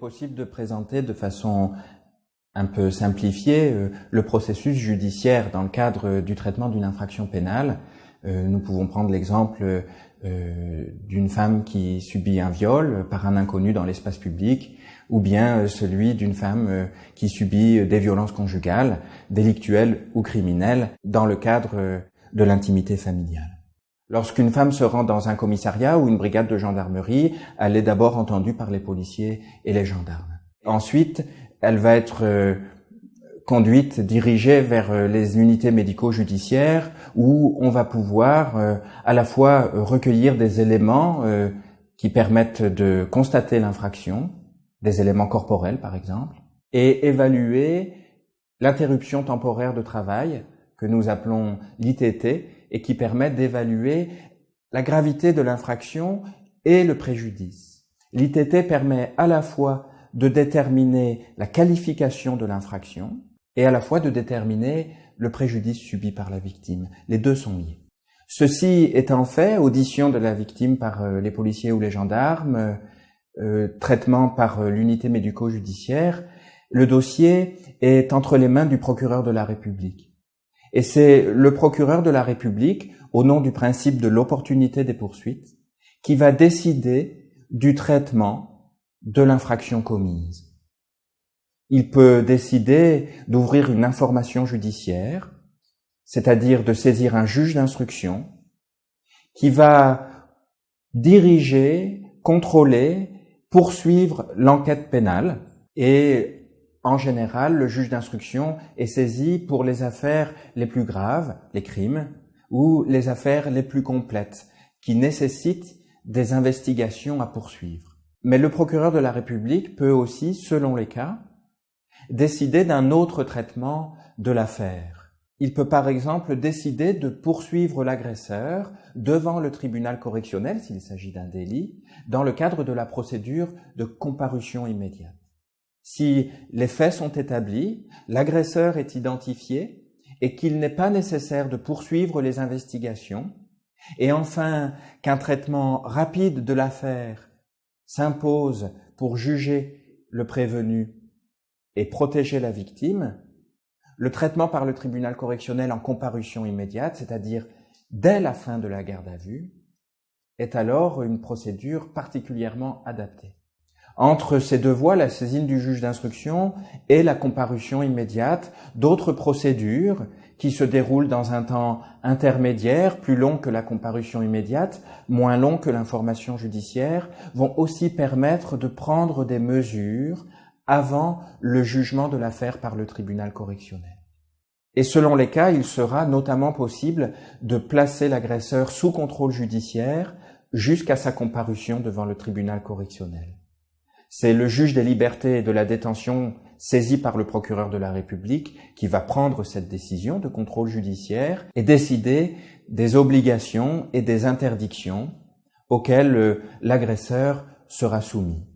possible de présenter de façon un peu simplifiée le processus judiciaire dans le cadre du traitement d'une infraction pénale. Nous pouvons prendre l'exemple d'une femme qui subit un viol par un inconnu dans l'espace public, ou bien celui d'une femme qui subit des violences conjugales, délictuelles ou criminelles, dans le cadre de l'intimité familiale. Lorsqu'une femme se rend dans un commissariat ou une brigade de gendarmerie, elle est d'abord entendue par les policiers et les gendarmes. Ensuite, elle va être conduite, dirigée vers les unités médico-judiciaires où on va pouvoir à la fois recueillir des éléments qui permettent de constater l'infraction, des éléments corporels par exemple, et évaluer l'interruption temporaire de travail que nous appelons l'ITT et qui permet d'évaluer la gravité de l'infraction et le préjudice. L'ITT permet à la fois de déterminer la qualification de l'infraction et à la fois de déterminer le préjudice subi par la victime. Les deux sont liés. Ceci étant fait, audition de la victime par les policiers ou les gendarmes, traitement par l'unité médico-judiciaire, le dossier est entre les mains du procureur de la République. Et c'est le procureur de la République, au nom du principe de l'opportunité des poursuites, qui va décider du traitement de l'infraction commise. Il peut décider d'ouvrir une information judiciaire, c'est-à-dire de saisir un juge d'instruction, qui va diriger, contrôler, poursuivre l'enquête pénale. Et en général, le juge d'instruction est saisi pour les affaires les plus graves, les crimes, ou les affaires les plus complètes, qui nécessitent des investigations à poursuivre. Mais le procureur de la République peut aussi, selon les cas, décider d'un autre traitement de l'affaire. Il peut par exemple décider de poursuivre l'agresseur devant le tribunal correctionnel, s'il s'agit d'un délit, dans le cadre de la procédure de comparution immédiate. Si les faits sont établis, l'agresseur est identifié et qu'il n'est pas nécessaire de poursuivre les investigations, et enfin qu'un traitement rapide de l'affaire s'impose pour juger le prévenu et protéger la victime, le traitement par le tribunal correctionnel en comparution immédiate, c'est-à-dire dès la fin de la garde à vue, est alors une procédure particulièrement adaptée. Entre ces deux voies, la saisine du juge d'instruction et la comparution immédiate, d'autres procédures qui se déroulent dans un temps intermédiaire, plus long que la comparution immédiate, moins long que l'information judiciaire, vont aussi permettre de prendre des mesures avant le jugement de l'affaire par le tribunal correctionnel. Et selon les cas, il sera notamment possible de placer l'agresseur sous contrôle judiciaire jusqu'à sa comparution devant le tribunal correctionnel. C'est le juge des libertés et de la détention saisi par le procureur de la République qui va prendre cette décision de contrôle judiciaire et décider des obligations et des interdictions auxquelles l'agresseur sera soumis.